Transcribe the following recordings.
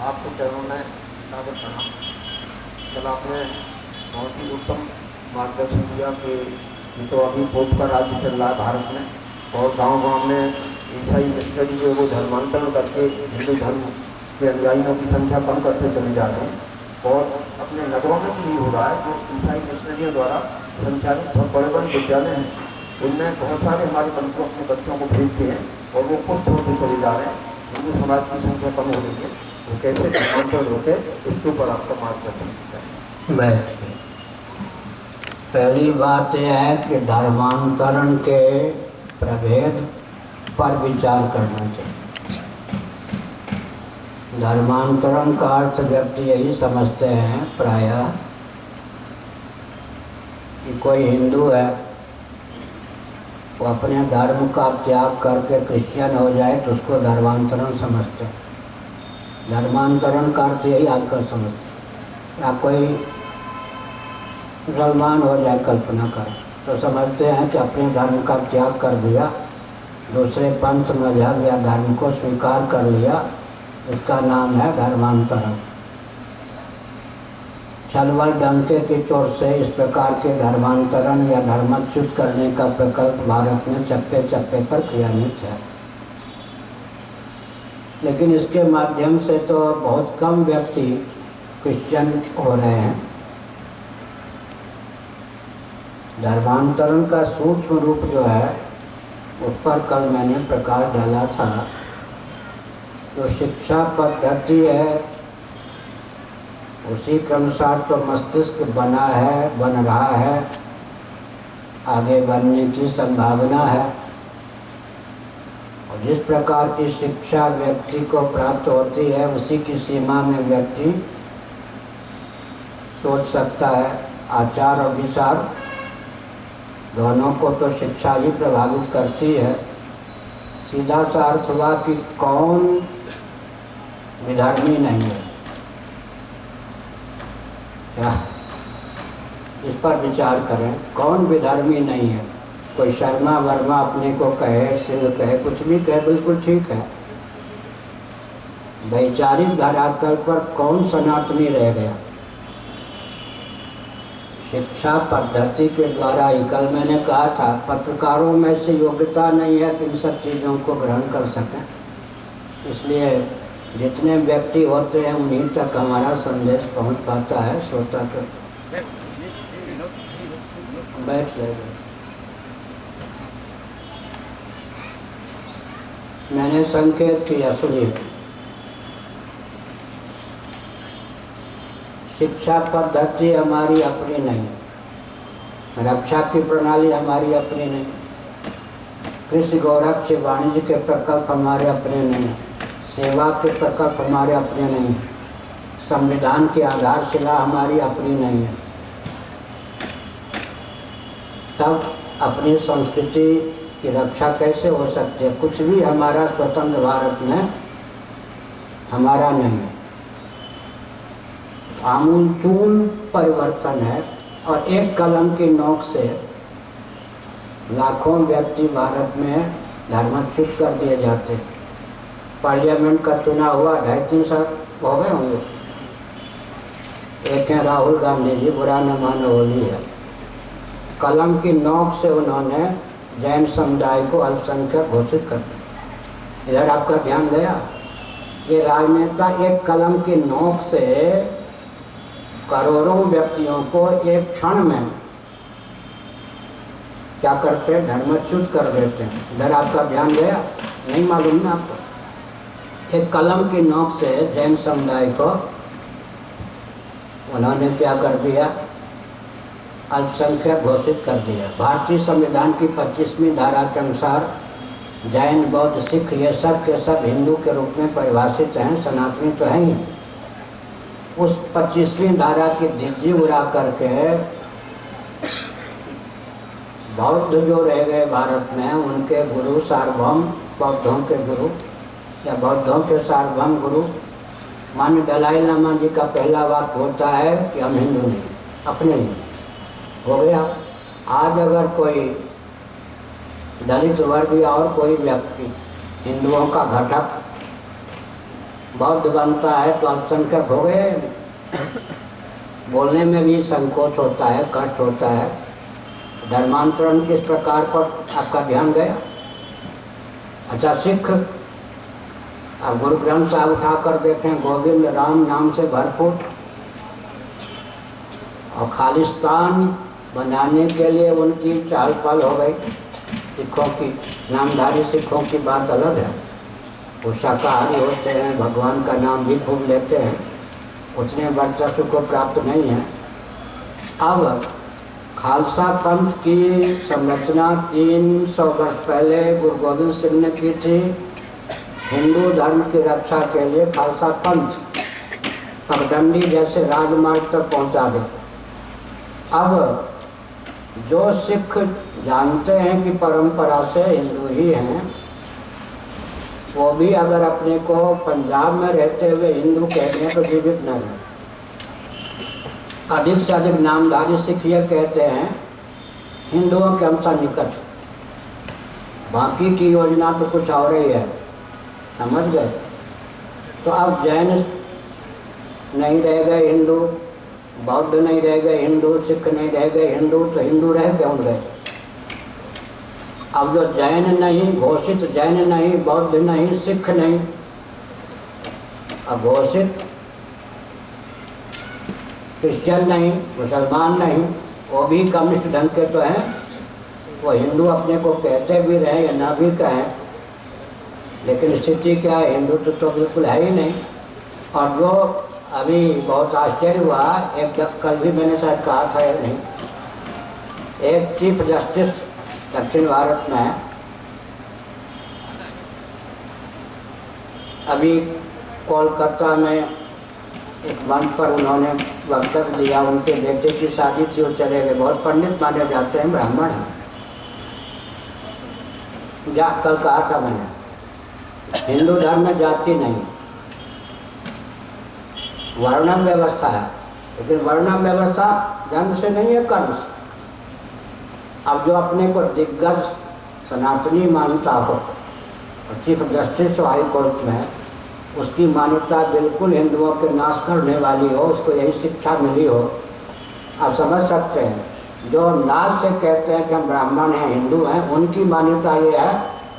आपके चरणों में सादर प्रणाम। कल आपने बहुत ही उत्तम मार्गदर्शन दिया कि ये तो अभी पोप का राज्य चल रहा है भारत में, और गांव-गांव में ईसाई मिशनरी जो है वो धर्मांतरण करके हिंदू धर्म के अनुयायियों की संख्या कम करते चले जा रहे हैं। और अपने नगरों में भी हो रहा है, जो ईसाई मिशनरियों द्वारा संचालित बहुत बड़े-बड़े विद्यालय हैं, उनमें बहुत सारे हमारे बंधु अपने बच्चों को भेजते हैं और वो पुष्ट होते चले जा रहे हैं। हिंदू समाज की संख्या कम हो रही है, वो कैसे धर्मांतरण होते इसके ऊपर आपका मार्गदर्शन है। बैठ पहली बात यह है कि धर्मांतरण के प्रभेद पर विचार करना चाहिए। धर्मांतरण का अर्थ व्यक्ति यही समझते हैं प्रायः कि कोई हिंदू है वो अपने धर्म का त्याग करके क्रिश्चियन हो जाए तो उसको धर्मांतरण समझते हैं। धर्मांतरण का अर्थ यही आजकल समझते, या कोई मुसलमान हो जाए, कल्पना करें तो समझते हैं कि अपने धर्म का त्याग कर दिया, दूसरे पंथ मजहब या धर्म को स्वीकार कर लिया, इसका नाम है धर्मांतरण। छलबल डंके की चोट से इस प्रकार के धर्मांतरण या धर्मच्युत करने का प्रकल्प भारत में चप्पे चप्पे पर क्रियान्वित है। लेकिन इसके माध्यम से तो बहुत कम व्यक्ति क्रिश्चियन हो रहे हैं। धर्मांतरण का सूक्ष्म रूप जो है उस पर कल मैंने प्रकाश डाला था। जो शिक्षा पद्धति है उसी के अनुसार तो मस्तिष्क बना है, बन रहा है, आगे बढ़ने की संभावना है। और जिस प्रकार की शिक्षा व्यक्ति को प्राप्त होती है उसी की सीमा में व्यक्ति सोच सकता है। आचार और विचार दोनों को तो शिक्षा ही प्रभावित करती है। सीधा सा अर्थ हुआ कि कौन विधर्मी नहीं है, क्या इस पर विचार करें। कौन विधर्मी नहीं है? कोई शर्मा वर्मा अपने को कहे, सिंह कहे, कुछ भी कहे, बिल्कुल ठीक है। वैचारिक धरातल पर कौन सनातनी रह गया? शिक्षा पद्धति के द्वारा ही कल मैंने कहा था पत्रकारों में से योग्यता नहीं है कि इन सब चीज़ों को ग्रहण कर सकें, इसलिए जितने व्यक्ति होते हैं उन्हीं तक हमारा संदेश पहुंच पाता है। श्रोता के बैठ जाएगा। मैंने संकेत किया, सुनिए। शिक्षा पद्धति हमारी अपनी नहीं, रक्षा की प्रणाली हमारी अपनी नहीं, कृषि गौरक्ष वाणिज्य के प्रकल्प हमारे अपने नहीं, सेवा के प्रकल्प हमारे अपने नहीं, संविधान की आधारशिला हमारी अपनी नहीं है। तब अपनी संस्कृति की रक्षा कैसे हो सकती है? कुछ भी हमारा स्वतंत्र भारत में हमारा नहीं है। आमूलचूल परिवर्तन है और एक कलम की नोक से लाखों व्यक्ति भारत में धर्मच्युत कर दिए जाते। पार्लियामेंट का चुनाव हुआ, 2.5-3 साल हो गए होंगे। एक हैं राहुल गांधी जी, बुरा न मानो होली है। कलम की नोक से उन्होंने जैन समुदाय को अल्पसंख्यक घोषित कर दिया। इधर आपका ध्यान गया? ये राजनेता एक कलम की नोक से करोड़ों व्यक्तियों को एक क्षण में क्या करते हैं? धर्मच्युत कर देते हैं। इधर आपका ध्यान गया? नहीं मालूम ना आपको? एक कलम की नोक से जैन समुदाय को उन्होंने क्या कर दिया? अल्पसंख्यक घोषित कर दिया। भारतीय संविधान की 25वीं धारा के अनुसार जैन, बौद्ध, सिख ये सब के सब हिंदू के रूप में परिभाषित हैं, सनातनी तो हैं ही। उस 25वीं धारा की धिज्जी उड़ा करके बौद्ध जो रह गए भारत में, उनके गुरु सार्वभौम, बौद्धों के गुरु या बौद्धों के सार्वभौम गुरु माननीय दलाई लामा जी का पहला वाक्य होता है कि हम हिंदू नहीं, अपने नहीं। हो गया। आज अगर कोई दलित वर्ग या और कोई व्यक्ति हिंदुओं का घटक बौद्ध बनता है तो अल्पसंख्यक हो गए। बोलने में भी संकोच होता है, कष्ट होता है। धर्मांतरण किस प्रकार पर आपका ध्यान गया? अच्छा, सिख, अब गुरु ग्रंथ साहब उठा कर देखें, गोविंद राम नाम से भरपूर, और खालिस्तान बनाने के लिए उनकी चाल पल हो गई। सिखों की, नामधारी सिखों की बात अलग है। वो शाकाहारी होते हैं, भगवान का नाम भी खूब लेते हैं, उतने वर्चस्व को प्राप्त नहीं है। अब खालसा पंथ की संरचना 300 वर्ष पहले गुरु गोविंद सिंह ने की थी। हिंदू धर्म की रक्षा के लिए खालसा पंथ पगडंडी जैसे राजमार्ग तक पहुंचा दे। अब जो सिख जानते हैं कि परंपरा से हिंदू ही हैं, वो भी अगर अपने को पंजाब में रहते हुए हिंदू कहते हैं तो जीवित न रहे। अधिक से अधिक नामधारी सिख ये कहते हैं हिंदुओं के हमसे निकट, बाकी की योजना तो कुछ और ही है, समझ गए? तो अब जैन नहीं रह गए हिंदू, बौद्ध नहीं रह गए हिंदू, सिख नहीं रह गए हिंदू, तो हिंदू रह क्यों गए? अब जो जैन नहीं, घोषित जैन नहीं, बौद्ध नहीं, सिख नहीं, अघोषित क्रिश्चियन नहीं, मुसलमान नहीं, वो भी कम्युनिस्ट ढंग के तो हैं। वो हिंदू अपने को कहते भी रहे या ना भी कहें, लेकिन स्थिति क्या है, हिंदू तो बिल्कुल है ही नहीं। और जो अभी बहुत आश्चर्य हुआ, एक कल भी मैंने शायद कहा था या नहीं, एक चीफ जस्टिस दक्षिण भारत में है, अभी कोलकाता में एक मंच पर उन्होंने वक्तव्य दिया। उनके बेटे की शादी थी, वो चले गए। बहुत पंडित माने जाते हैं, ब्राह्मण हैं। कल कहा था मैंने, हिंदू धर्म में जाति नहीं, वर्णम व्यवस्था है, लेकिन वर्णम व्यवस्था जन्म से नहीं है, कर्म से। अब जो अपने को दिग्गज सनातनी मानता हो, और चीफ जस्टिस हाई कोर्ट में, उसकी मान्यता बिल्कुल हिंदुओं के नाश करने वाली हो, उसको यही शिक्षा मिली हो, आप समझ सकते हैं। जो नाज से कहते हैं कि हम ब्राह्मण हैं, हिंदू हैं, उनकी मान्यता ये है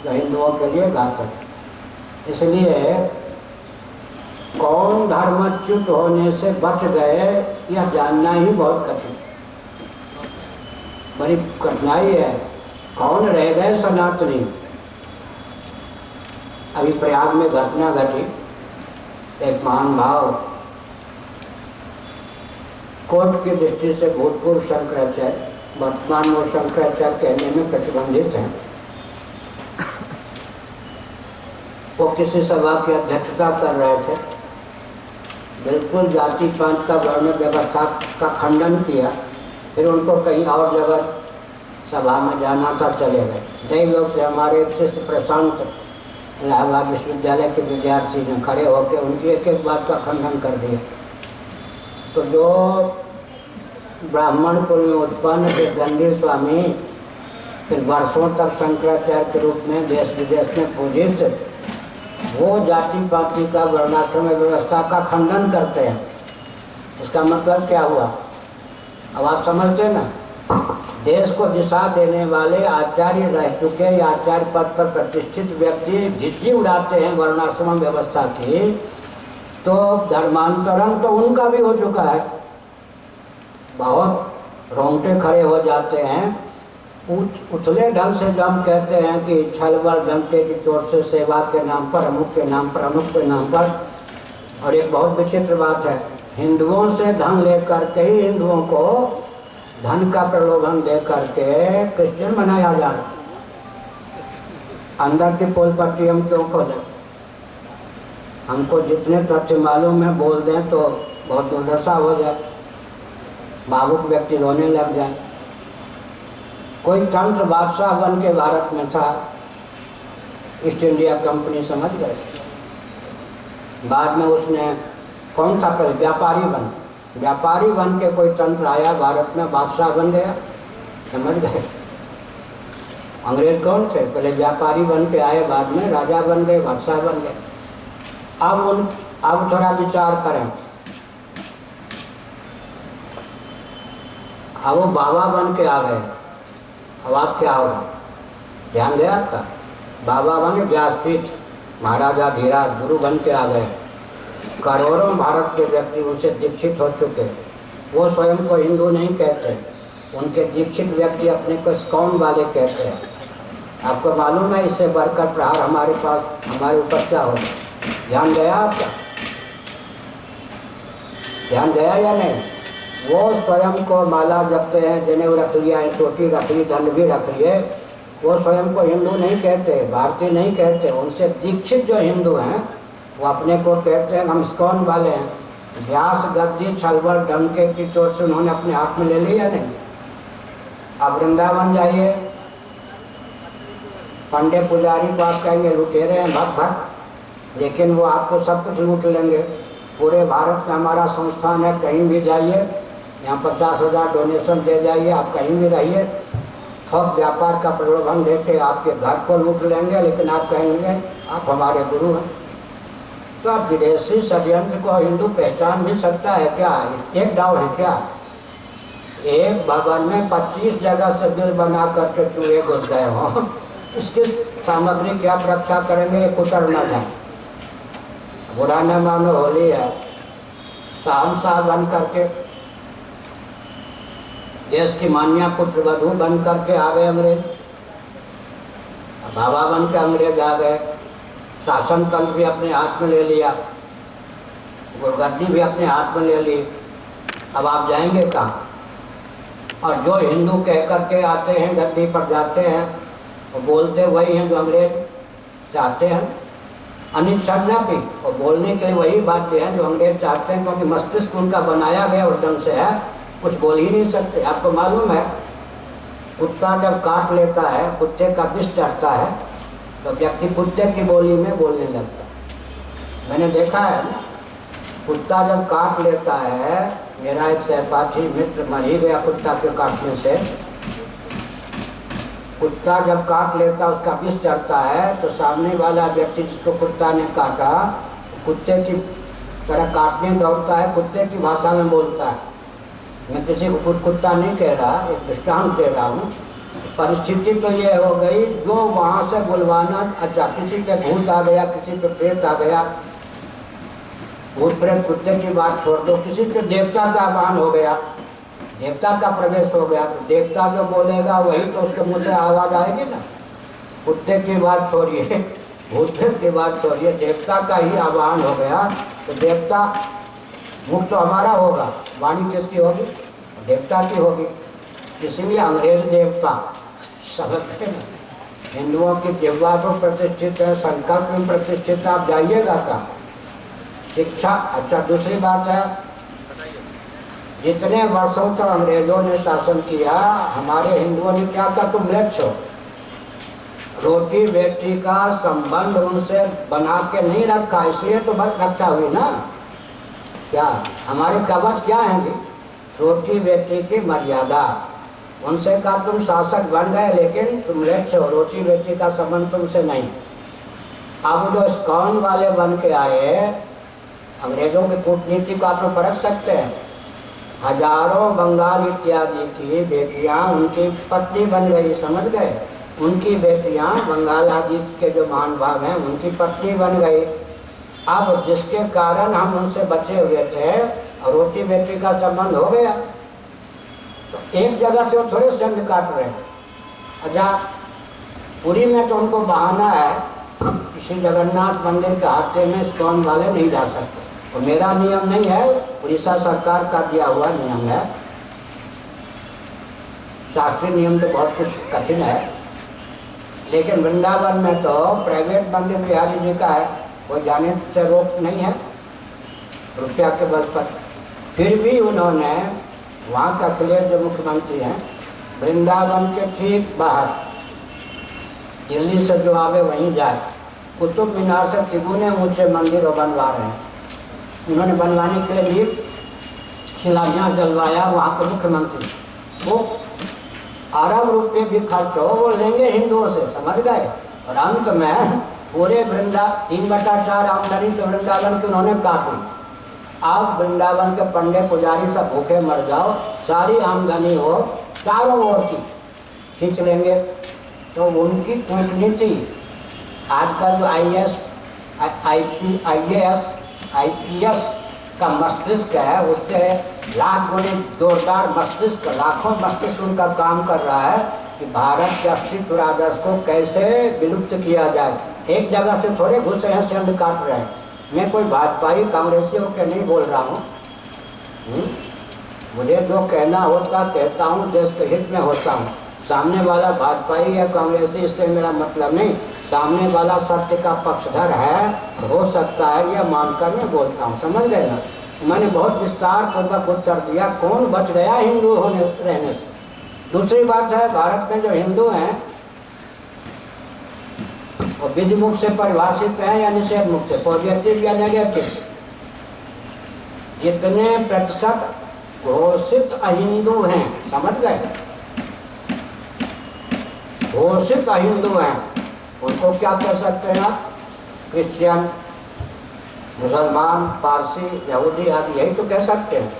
जो हिंदुओं के लिए घातक। इसलिए कौन धर्मच्युत होने से बच गए, यह जानना ही बहुत कठिन, बड़ी कठिनाई है। कौन रह गए सनातनी? अभी प्रयाग में घटना घटी, एक महान भाव कोर्ट की दृष्टि से भूतपूर्व शंकराचार्य, वर्तमान वो शंकराचार्य कहने में प्रतिबंधित हैं, वो किसी सभा की अध्यक्षता कर रहे थे। बिल्कुल जाति पांच का वर्ण व्यवस्था का खंडन किया, फिर उनको कहीं और जगह सभा में जाना था, चले गए। कई लोग से हमारे एक शिष्य प्रशांत इलाहाबाद विश्वविद्यालय के विद्यार्थी ने खड़े होकर उनकी एक एक बात का खंडन कर दिया। तो जो ब्राह्मण कुल में उत्पन्न थे गंडी स्वामी, फिर वर्षों तक शंकराचार्य के रूप में देश विदेश में पूजित, वो जाति पाति का वर्णाश्रम व्यवस्था का खंडन करते हैं। इसका मतलब क्या हुआ? अब आप समझते ना, देश को दिशा देने वाले आचार्य रह चुके या आचार्य पद पर प्रतिष्ठित व्यक्ति झिझी उड़ाते हैं वर्णाश्रम व्यवस्था की, तो धर्मांतरण तो उनका भी हो चुका है। बहुत रोंगटे खड़े हो जाते हैं। उथले ढंग से जब हम कहते हैं कि छलबल जनते की चोट से सेवा के नाम पर, अमुक के नाम पर, अमुक के नाम पर। और एक बहुत विचित्र बात है, हिंदुओं से धन लेकर के ही हिंदुओं को धन का प्रलोभन दे करके क्रिश्चियन बनाया जा रहा। अंदर की पोल पट्टी हम क्यों खोलें? हमको जितने तथ्य मालूम है बोल दें तो बहुत दुर्दशा हो जाए, भावुक व्यक्ति रोने लग जाए। कोई तंत्र बादशाह बन के भारत में था, ईस्ट इंडिया कंपनी, समझ गए। बाद में उसने कौन था पहले? व्यापारी बन के कोई तंत्र आया भारत में, बादशाह बन गया, समझ गए। अंग्रेज कौन थे? पहले व्यापारी बन के आए, बाद में राजा बन गए, बादशाह बन गए। अब थोड़ा विचार करें। अब वो बाबा बन के आ गए, अब आप क्या होगा? ध्यान गया आपका? बाबा बने व्यासपीठ, महाराजा धीराज गुरु बन के आ गए। करोड़ों भारत के व्यक्ति उनसे दीक्षित हो चुके। वो स्वयं को हिंदू नहीं कहते, उनके दीक्षित व्यक्ति अपने को इस्कॉन वाले कहते हैं। आपको मालूम है इससे बढ़कर प्रहार हमारे पास, हमारे ऊपर क्या हो? ध्यान गया आपका? ध्यान गया या नहीं? वो स्वयं को माला जपते हैं, जनेऊ रख लिया है, चोटी रख ली, दंड भी रख लिए। वो स्वयं को हिंदू नहीं कहते, भारतीय नहीं कहते। उनसे दीक्षित जो हिंदू हैं वो अपने को कहते हैं हम इस्कॉन वाले हैं। व्यास गद्दी छलवल डंके की चोट से उन्होंने अपने हाथ में ले लिया नहीं। अब वृंदावन जाइए, पंडे पुजारी को आप कहेंगे लुटेरे हैं, भक्त भक्त, लेकिन वो आपको सब कुछ लूट लेंगे। पूरे भारत में हमारा संस्थान है, कहीं भी जाइए, यहाँ 50,000 डोनेशन दे जाइए, आप कहीं भी रहिए, थोक व्यापार का प्रलोभन देके आपके घर को लूट लेंगे, लेकिन आप कहेंगे आप हमारे गुरु हैं। तो आप विदेशी षड्यंत्र को हिंदू पहचान भी सकता है क्या? एक दाव है क्या? एक भवन में 25 जगह से बिल बना करके चूहे घुस गए हो, इसकी सामग्री क्या रक्षा करेंगे? कुतर न जाए, बुरा न मानो, होली है। शहंशाह बन करके, देश की मान्या पुत्र वधू बन करके आ गए अंग्रेज, बाबा बन के अंग्रेज आ गए। शासन तंत्र भी अपने हाथ में ले लिया, गुरगद्दी भी अपने हाथ में ले ली। अब आप जाएंगे कहाँ? और जो हिंदू कह करके आते हैं, गद्दी पर जाते हैं, वो बोलते वही हैं जो अंग्रेज चाहते हैं। अनिल शर्मा भी वो बोलने के लिए वही बात है जो अंग्रेज चाहते हैं, क्योंकि मस्तिष्क उनका बनाया गया उस ढंग से है, कुछ बोल ही नहीं सकते। आपको मालूम है कुत्ता जब काट लेता है, कुत्ते का विष चढ़ता है, तो व्यक्ति कुत्ते की बोली में बोलने लगता है। मैंने देखा है ना, कुत्ता जब काट लेता है, मेरा एक सहपाठी मित्र मर ही गया कुत्ता के काटने से। कुत्ता जब काट लेता, उसका विष चढ़ता है, तो सामने वाला व्यक्ति जिसको कुत्ता ने काटा, कुत्ते की तरह काटने दौड़ता है, कुत्ते की भाषा में बोलता है। मैं किसी को कुत्ता नहीं कह रहा, एक दृष्टांत दे रहा हूँ। परिस्थिति तो ये हो गई, जो वहाँ से बुलवाना, अच्छा किसी पे भूत आ गया, किसी पे प्रेत आ गया, भूत प्रेत कुत्ते की बात छोड़ दो, किसी पे देवता का आह्वान हो गया, देवता का प्रवेश हो गया, तो देवता जो बोलेगा वही तो उसके मुँह से आवाज़ आएगी ना। कुत्ते की बात छोड़िए, भूत प्रेत की बात छोड़िए, देवता का ही आह्वान हो गया, तो देवता मुख तो हमारा होगा, वाणी किसकी होगी? देवता की होगी। इसलिए अंग्रेज देवता समझते हैं, हिंदुओं की जिह्वा को प्रतिष्ठित है, संकल्प में प्रतिष्ठित। आप जाइएगा कहाँ? शिक्षा। अच्छा दूसरी बात है, जितने वर्षों तक अंग्रेजों ने शासन किया, हमारे हिंदुओं ने क्या कहा? तुम लक्ष्य हो, रोटी बेटी का संबंध उनसे बना के नहीं रखा, इसलिए तो बस रक्षा हुई ना। क्या हमारे कवच क्या है जी? रोटी बेटी की मर्यादा। उनसे कहा तुम शासक बन गए, लेकिन तुम लक्ष्य हो, रोटी बेटी का संबंध तुमसे नहीं। अब जो इस्कॉन वाले बन के आए, अंग्रेजों की कूटनीति को आप लोग परख सकते हैं। हजारों बंगाल इत्यादि की बेटियां उनकी पत्नी बन गई, समझ गए? उनकी बेटियां बंगाल आदि के जो महान भाग हैं उनकी पत्नी बन गई। अब जिसके कारण हम उनसे बचे हुए थे और रोटी बेटी का संबंध हो गया, तो एक जगह से वो थोड़े संग काट रहे हैं। अच्छा पुरी में तो उनको बहाना है, किसी जगन्नाथ मंदिर के हाथे में इस्कॉन वाले नहीं जा सकते। तो मेरा नियम नहीं है, उड़ीसा सरकार का दिया हुआ नियम है। शास्त्रीय नियम तो बहुत कुछ कठिन है, लेकिन वृंदावन में तो प्राइवेट मंदिर बिहारी जी का है, कोई जाने से रोक नहीं है रुपया के बल पर। फिर भी उन्होंने वहाँ का अखिलेश जो मुख्यमंत्री हैं, वृंदावन के ठीक बाहर दिल्ली से जो आवे वहीं जाए, कुतुब मीनार से तिगुने ऊंचे मंदिर बनवा रहे हैं। उन्होंने बनवाने के लिए भी शिलान्यास जलवाया वहाँ के मुख्यमंत्री। वो अरब रुपये भी खर्च हो वो लेंगे हिंदुओं से, समझ गए? और अंत में पूरे 3/4 आमदनी तो वृंदावन की उन्होंने काटी। आप वृंदावन के पंडे पुजारी सब भूखे मर जाओ, सारी आमदनी हो चारों ओर की खींच लेंगे। तो उनकी कूटनीति आजकल जो IAS का मस्तिष्क है, उससे लाख गुने जोरदार मस्तिष्क, लाखों मस्तिष्क उनका काम कर रहा है कि भारत के अस्तित्व आदर्श को कैसे विलुप्त किया जाए। एक जगह से थोड़े घुसे हैं, सेंध काट रहे हैं। मैं कोई भाजपाई कांग्रेसी होकर नहीं बोल रहा हूँ। मुझे जो कहना होता कहता हूँ, देश के हित में होता हूँ। सामने वाला भाजपाई या कांग्रेसी, इससे मेरा मतलब नहीं। सामने वाला सत्य का पक्षधर है, हो सकता है, यह मानकर मैं बोलता हूँ। समझ गए ना? मैंने बहुत विस्तार पूर्वक उत्तर दिया। कौन बच गया हिंदू होने रहने से? दूसरी बात है, भारत में जो हिंदू हैं वो विधि मुख से परिभाषित है या निषेध मुख से, पॉजिटिव या नेगेटिव। जितने प्रतिशत घोषित अहिंदू हैं, समझ गए, घोषित अहिंदू हैं, उनको क्या कह सकते हैं आप? क्रिश्चियन, मुसलमान, पारसी, यहूदी आदि, यही तो कह सकते हैं।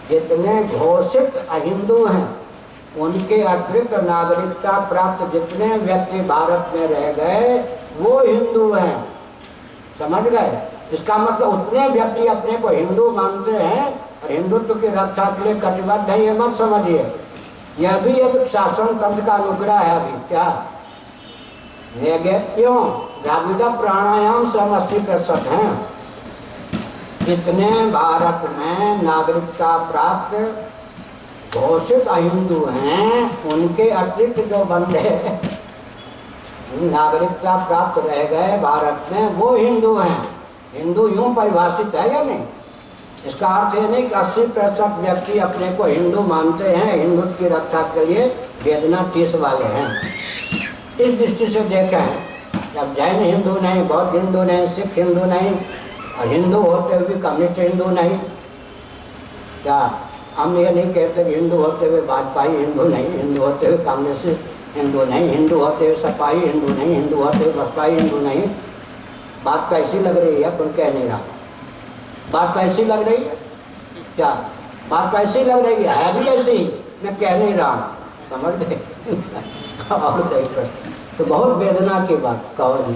जितने घोषित अहिंदू हैं, उनके अतिरिक्त नागरिकता प्राप्त जितने व्यक्ति भारत में रह गए वो हिंदू हैं। समझ गए? इसका मतलब उतने व्यक्ति अपने को हिंदू मानते हैं और हिंदुत्व की रक्षा के लिए कटिबद्ध है, ये मत समझिए। यह भी एक शासन तंत्र का अनुग्रह है। अभी क्या क्यों द्राविड़ प्राणायाम से 80% हैं। जितने भारत में नागरिकता प्राप्त घोषित अहिंदू हैं, उनके अतिरिक्त जो बंदे नागरिकता प्राप्त रह गए भारत में, वो हिंदू हैं। हिंदू यूं परिभाषित है या नहीं? इसका अर्थ ये नहीं कि 80% व्यक्ति अपने को हिंदू मानते हैं, हिंदुत्व की रक्षा के लिए वेदना 30 वाले हैं। इस दृष्टि से देखें, जब जैन हिंदू नहीं, बौद्ध हिंदू नहीं, सिख हिंदू नहीं, और हिंदू होते हुए भी कम्युनिस्ट हिंदू नहीं, क्या हम ये नहीं कहते कि हिंदू होते हुए भाजपाई हिंदू नहीं, हिंदू होते हुए कांग्रेसी हिंदू नहीं, हिंदू होते हुए सपाई हिंदू नहीं, हिंदू होते हुए बसपाई हिंदू नहीं। बात कैसी लग रही है? अपन कह नहीं रहा। बात कैसी लग रही है? क्या बात कैसी लग रही है? अभी ऐसी मैं कह नहीं रहा, समझ गए? और तो बहुत वेदना की बात कहो।